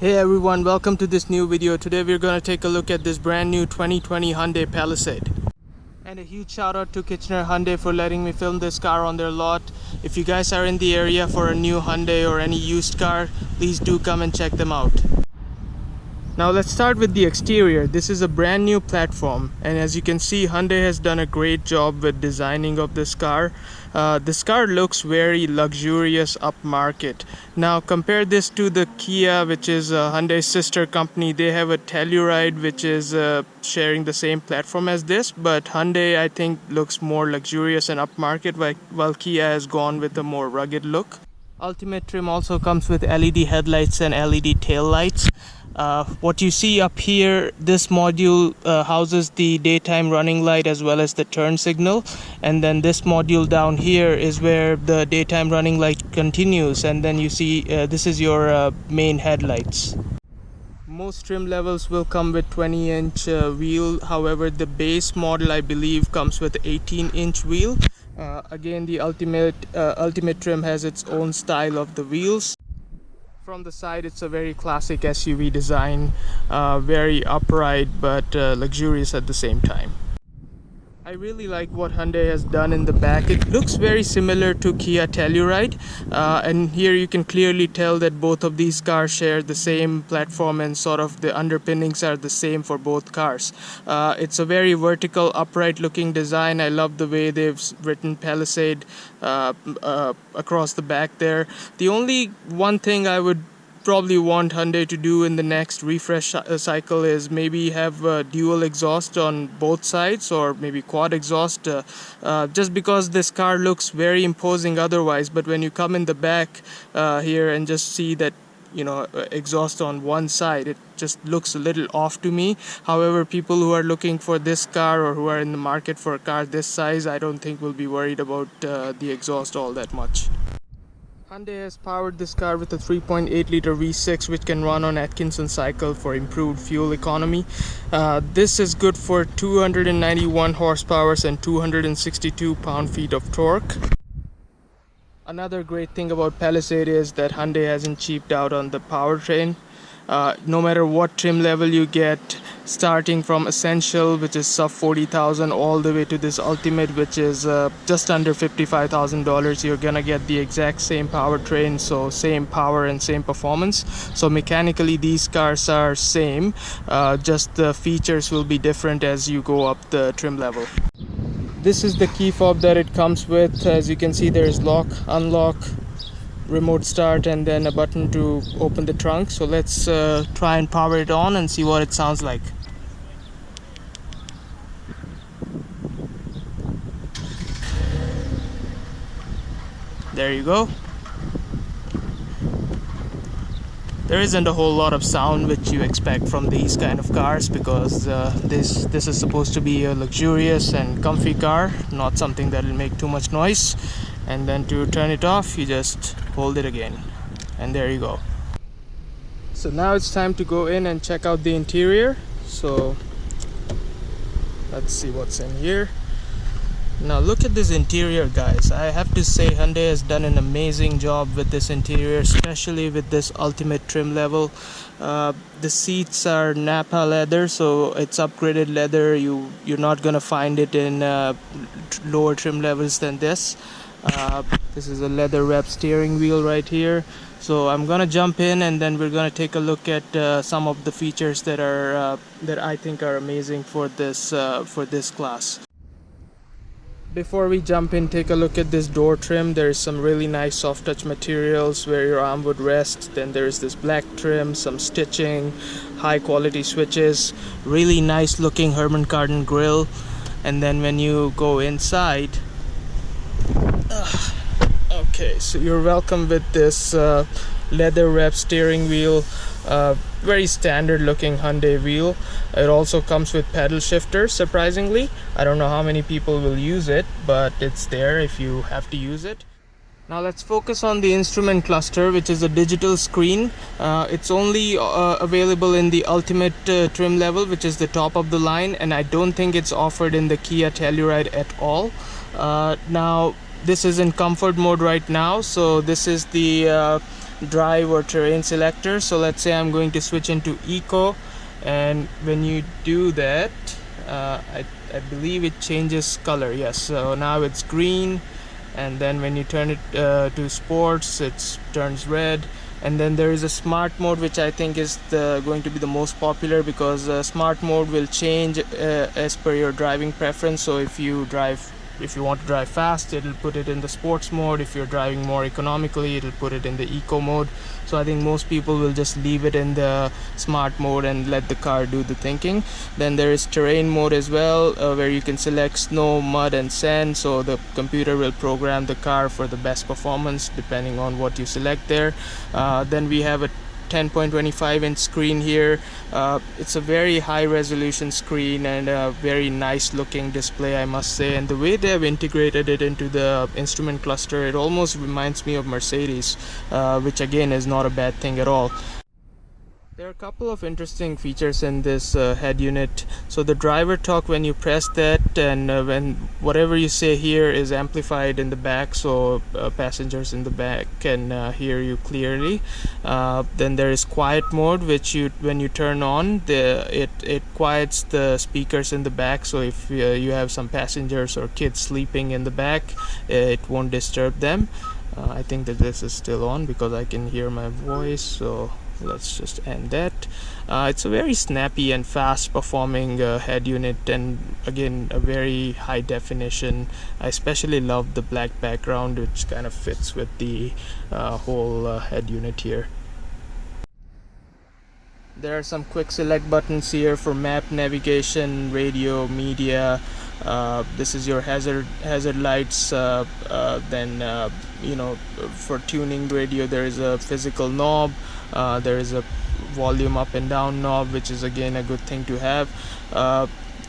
Hey everyone, welcome to this new video. Today we're going to take a look at this brand new 2020 Hyundai Palisade. And a huge shout out to Kitchener Hyundai for letting me film this car on their lot. If you guys are in the area for a new Hyundai or any used car, please do come and check them out. Now let's start with the exterior. This is a brand new platform, and as you can see, Hyundai has done a great job with designing of this car. This car looks very luxurious upmarket. Now compare this to the Kia, which is Hyundai's sister company. They have a Telluride, which is sharing the same platform as this, but Hyundai I think looks more luxurious and upmarket, while Kia has gone with a more rugged look. Ultimate trim also comes with LED headlights and LED tail lights. What you see up here, this module houses the daytime running light as well as the turn signal, and then this module down here is where the daytime running light continues, and then you see this is your main headlights. Most trim levels will come with 20-inch wheel. However, the base model I believe comes with 18-inch wheel. Again, the ultimate trim has its own style of the wheels. From the side, it's a very classic SUV design, very upright but luxurious at the same time. I really like what Hyundai has done in the back. It looks very similar to Kia Telluride, and here you can clearly tell that both of these cars share the same platform and sort of the underpinnings are the same for both cars. It's a very vertical, upright looking design. I love the way they've written Palisade across the back there. The only one thing I would probably want Hyundai to do in the next refresh cycle is maybe have dual exhaust on both sides, or maybe quad exhaust, just because this car looks very imposing otherwise, but when you come in the back here and just see that exhaust on one side, it just looks a little off to me. However, people who are looking for this car or who are in the market for a car this size, I don't think will be worried about the exhaust all that much. Hyundai has powered this car with a 3.8 liter V6 which can run on Atkinson cycle for improved fuel economy. This is good for 291 horsepower and 262 pound-feet of torque. Another great thing about Palisade is that Hyundai hasn't cheaped out on the powertrain. No matter what trim level you get, starting from Essential, which is sub 40,000, all the way to this Ultimate, which is just under $55,000, you're gonna get the exact same powertrain, so same power and same performance. So mechanically these cars are same, just the features will be different as you go up the trim level. This is the key fob that it comes with. As you can see, there is lock, unlock, remote start, and then a button to open the trunk. So let's try and power it on and see what it sounds like. There you go. There isn't a whole lot of sound which you expect from these kind of cars, because this is supposed to be a luxurious and comfy car, not something that will make too much noise. And then to turn it off, you just hold it again, and there you go. So now it's time to go in and check out the interior. So let's see what's in here. Now look at this interior, guys. I have to say Hyundai has done an amazing job with this interior, especially with this ultimate trim level. The seats are Napa leather, so it's upgraded leather. You're not gonna find it in lower trim levels than this. This is a leather wrap steering wheel right here. So I'm gonna jump in and then we're gonna take a look at some of the features that I think are amazing for this class. Before we jump in, take a look at this door trim. There is some really nice soft touch materials where your arm would rest. Then there is this black trim, some stitching, high quality switches, really nice looking Herman Kardon grille. And then when you go inside, okay, so you're welcome with this leather wrap steering wheel, very standard looking Hyundai wheel. It also comes with pedal shifter, surprisingly. I don't know how many people will use it, but it's there if you have to use it. Now let's focus on the instrument cluster, which is a digital screen. It's only available in the Ultimate trim level, which is the top of the line, and I don't think it's offered in the Kia Telluride at all. Now this is in comfort mode right now, so this is the drive or terrain selector. So let's say I'm going to switch into eco, and when you do that, I believe it changes color. Yes, so now it's green, and then when you turn it to sports, it turns red. And then there is a smart mode, which I think is going to be the most popular, because smart mode will change as per your driving preference. So if you want to drive fast, it'll put it in the sports mode. If you're driving more economically, it'll put it in the eco mode. So I think most people will just leave it in the smart mode and let the car do the thinking. Then there is terrain mode as well, where you can select snow, mud and sand. So the computer will program the car for the best performance depending on what you select there. Then we have a 10.25-inch screen here. It's a very high resolution screen and a very nice looking display, I must say. And the way they have integrated it into the instrument cluster, it almost reminds me of Mercedes, which again is not a bad thing at all. There are a couple of interesting features in this head unit. So the driver talk, when you press that, and when whatever you say here is amplified in the back, so passengers in the back can hear you clearly. Then there is quiet mode, which when you turn on, it quiets the speakers in the back. So if you have some passengers or kids sleeping in the back, it won't disturb them. I think that this is still on because I can hear my voice, so let's just end that. It's a very snappy and fast performing head unit, and again a very high definition. I especially love the black background, which kind of fits with the whole head unit here. There are some quick select buttons here for map, navigation, radio, media. This is your hazard lights. Then for tuning radio, there is a physical knob. There is a volume up and down knob, which is again a good thing to have.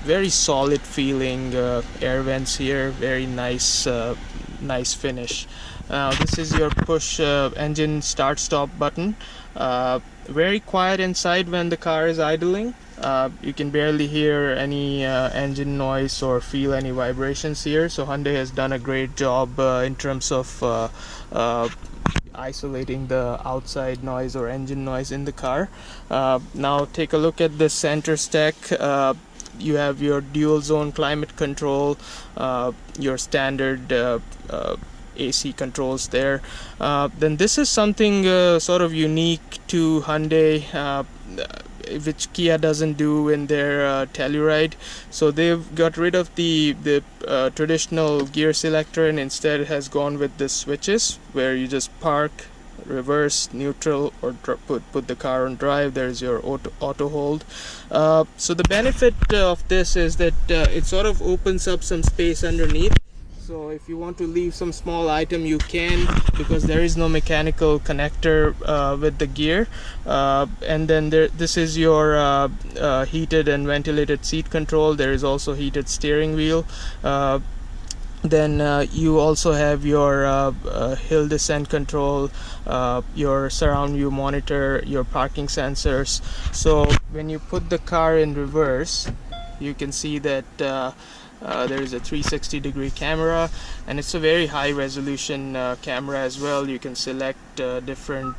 Very solid feeling air vents here. Very nice finish. This is your push engine start stop button. Very quiet inside when the car is idling. You can barely hear any engine noise or feel any vibrations here. So Hyundai has done a great job in terms of isolating the outside noise or engine noise in the car. Now take a look at the center stack. You have your dual zone climate control, your standard AC controls there. Then this is something sort of unique to Hyundai, which Kia doesn't do in their Telluride. So they've got rid of the traditional gear selector and instead has gone with the switches, where you just park, reverse, neutral, or put the car on drive. There's your auto hold. So the benefit of this is that it sort of opens up some space underneath. So if you want to leave some small item, you can, because there is no mechanical connector with the gear. And then this is your heated and ventilated seat control. There is also heated steering wheel. Then you also have your hill descent control, your surround view monitor, your parking sensors. So when you put the car in reverse, you can see that there is a 360-degree camera, and it's a very high resolution camera as well. You can select different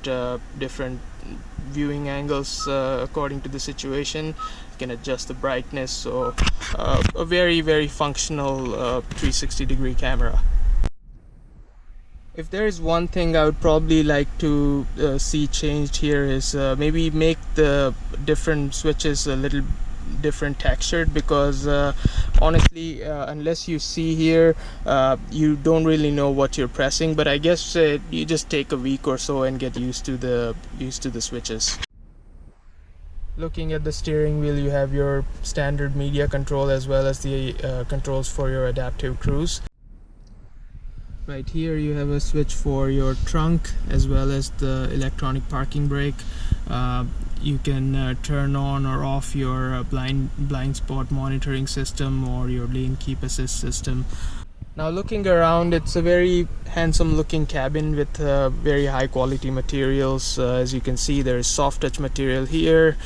viewing angles according to the situation. You can adjust the brightness. So a very, very functional 360-degree camera. If there is one thing I would probably like to see changed here is maybe make the different switches a little different textured, because honestly, unless you see here, you don't really know what you're pressing. But I guess you just take a week or so and get used to the switches. Looking at the steering wheel, you have your standard media control as well as the controls for your adaptive cruise. Right here you have a switch for your trunk as well as the electronic parking brake. You can turn on or off your blind spot monitoring system or your lane keep assist system. Now looking around, it's a very handsome looking cabin with very high quality materials. As you can see, there is soft touch material here,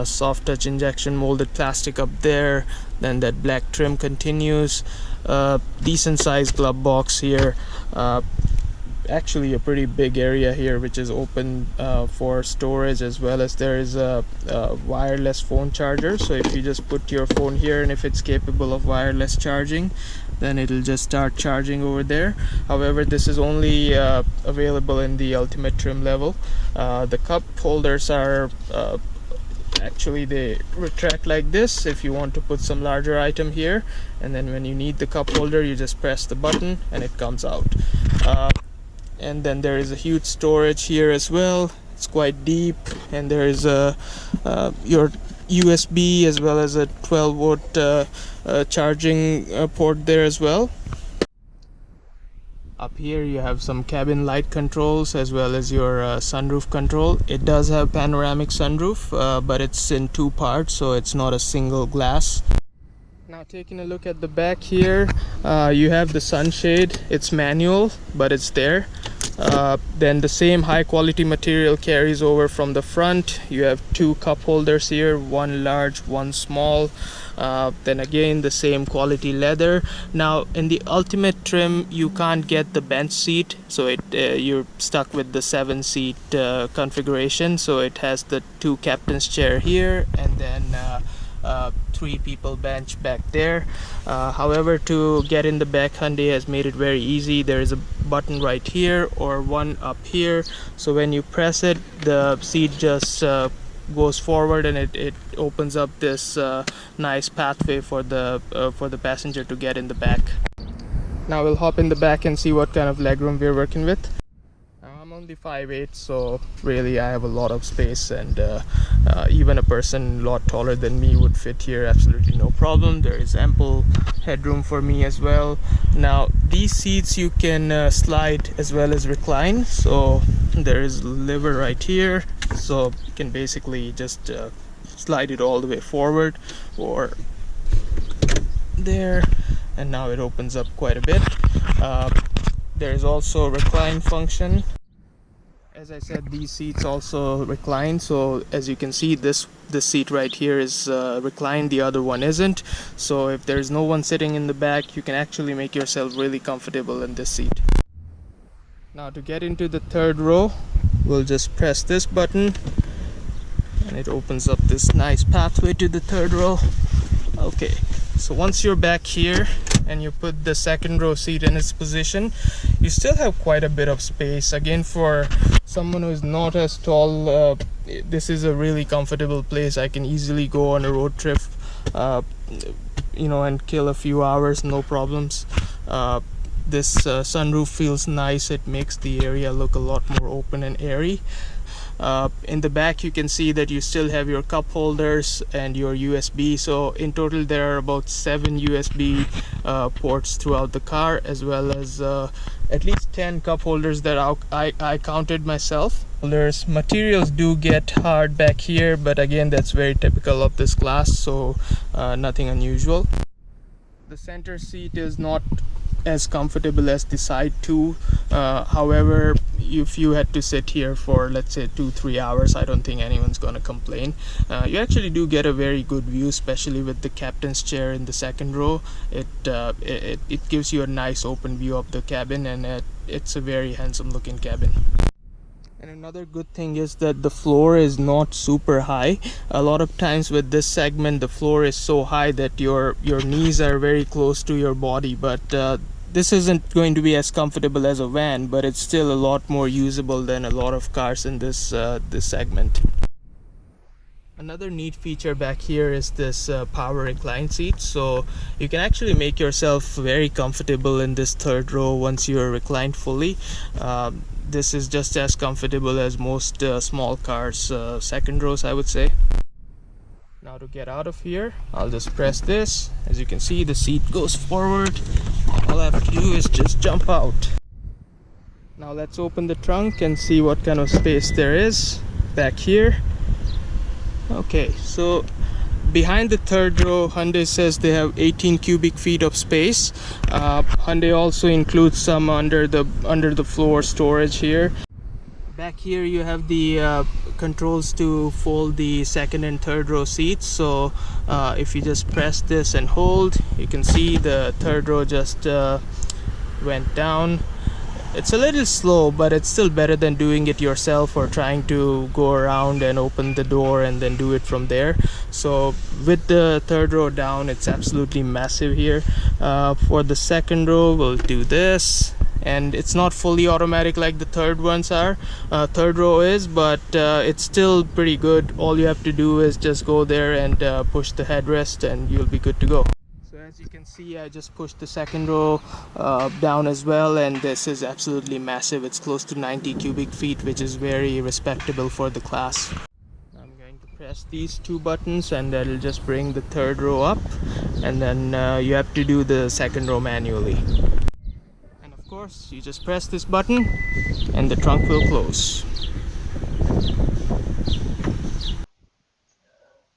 soft touch injection molded plastic up there, then that black trim continues, decent sized glove box here, actually a pretty big area here which is open for storage, as well as there is a wireless phone charger. So if you just put your phone here, and if it's capable of wireless charging, then it'll just start charging over there. However, this is only available in the ultimate trim level. The cup holders are actually, they retract like this if you want to put some larger item here, and then when you need the cup holder, you just press the button and it comes out. And then there is a huge storage here as well. It's quite deep, and there is your USB as well as a 12-volt charging port there as well. Up here you have some cabin light controls as well as your sunroof control. It does have panoramic sunroof, but it's in two parts, so it's not a single glass. Now taking a look at the back here, you have the sunshade. It's manual, but it's there. Then the same high quality material carries over from the front. You have two cup holders here, one large, one small. Then again the same quality leather. Now in the ultimate trim you can't get the bench seat, so you're stuck with the 7-seat configuration. So it has the two captain's chair here, and then 3 people bench back there. However, to get in the back, Hyundai has made it very easy. There is a button right here or one up here, so when you press it, the seat just goes forward, and it opens up this nice pathway for the passenger to get in the back. Now we'll hop in the back and see what kind of legroom we're working with. I'm only 5'8", so really I have a lot of space, and even a person a lot taller than me would fit here absolutely no problem. There is ample headroom for me as well. Now these seats you can slide as well as recline, so there is a lever right here, so you can basically just slide it all the way forward or there, and now it opens up quite a bit. There is also a recline function. As I said, these seats also recline, so as you can see, this seat right here is reclined, the other one isn't. So if there's no one sitting in the back, you can actually make yourself really comfortable in this seat. Now to get into the third row, we'll just press this button and it opens up this nice pathway to the third row. Okay, so once you're back here and you put the second row seat in its position, you still have quite a bit of space. Again, for someone who is not as tall, this is a really comfortable place. I can easily go on a road trip, and kill a few hours, no problems. This sunroof feels nice. It makes the area look a lot more open and airy. In the back you can see that you still have your cup holders and your USB, so in total there are about 7 USB ports throughout the car, as well as at least 10 cup holders that I counted myself. There's materials do get hard back here, but again that's very typical of this class, so nothing unusual. The center seat is not as comfortable as the side two. However, if you had to sit here for, let's say, 2-3 hours, I don't think anyone's gonna complain. You actually do get a very good view, especially with the captain's chair in the second row. It gives you a nice open view of the cabin, and it's a very handsome looking cabin. And another good thing is that the floor is not super high. A lot of times with this segment, the floor is so high that your knees are very close to your body, but this isn't going to be as comfortable as a van, but it's still a lot more usable than a lot of cars in this segment. Another neat feature back here is this power recline seat, so you can actually make yourself very comfortable in this third row once you're reclined fully. This is just as comfortable as most small cars second rows, I would say. Now to get out of here, I'll just press this. As you can see, the seat goes forward. All I have to do is just jump out. Now let's open the trunk and see what kind of space there is back here. Okay, so behind the third row, Hyundai says they have 18 cubic feet of space. Hyundai also includes some under the floor storage here. Back here you have the controls to fold the second and third row seats. So if you just press this and hold, you can see the third row just went down. It's a little slow, but it's still better than doing it yourself or trying to go around and open the door and then do it from there. So with the third row down, it's absolutely massive here. For the second row, we'll do this, and it's not fully automatic like the third row is, but it's still pretty good. All you have to do is just go there and push the headrest and you'll be good to go. So as you can see, I just pushed the second row down as well, and this is absolutely massive. It's close to 90 cubic feet, which is very respectable for the class. I'm going to press these two buttons and that'll just bring the third row up, and then you have to do the second row manually. And of course, you just press this button and the trunk will close.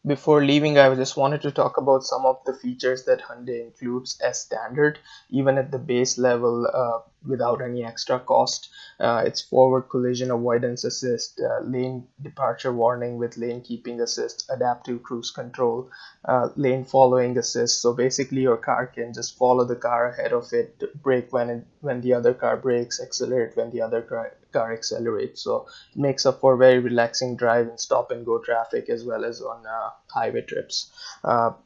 Before leaving, I just wanted to talk about some of the features that Hyundai includes as standard, even at the base level, without any extra cost. It's forward collision avoidance assist, lane departure warning with lane keeping assist, adaptive cruise control, lane following assist. So basically your car can just follow the car ahead of it, brake when the other car brakes, accelerate when the other car accelerates. So it makes up for very relaxing drive in stop and go traffic as well as on highway trips.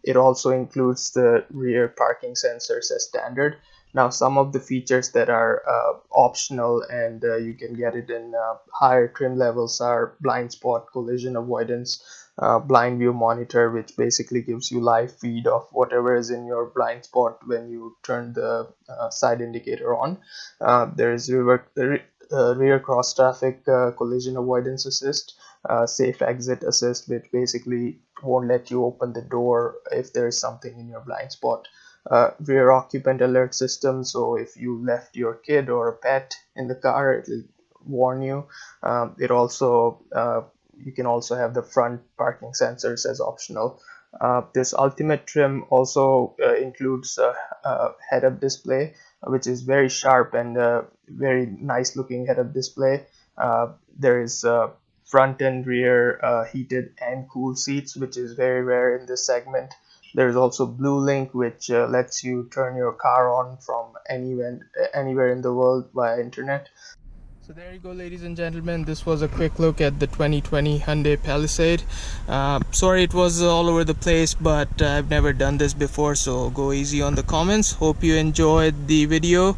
It also includes the rear parking sensors as standard. Now, some of the features that are optional and you can get it in higher trim levels are blind spot collision avoidance, blind view monitor, which basically gives you live feed of whatever is in your blind spot when you turn the side indicator on. There is rear cross traffic collision avoidance assist, safe exit assist, which basically won't let you open the door if there is something in your blind spot. Rear occupant alert system, so if you left your kid or a pet in the car, it will warn you. It also you can also have the front parking sensors as optional. This ultimate trim also includes a head-up display, which is very sharp and very nice looking head-up display. There is front and rear heated and cool seats, which is very rare in this segment. There's also Blue Link, which lets you turn your car on from anywhere in the world via internet. So there you go, ladies and gentlemen. This was a quick look at the 2020 Hyundai Palisade. Sorry it was all over the place, but I've never done this before, so go easy on the comments. Hope you enjoyed the video.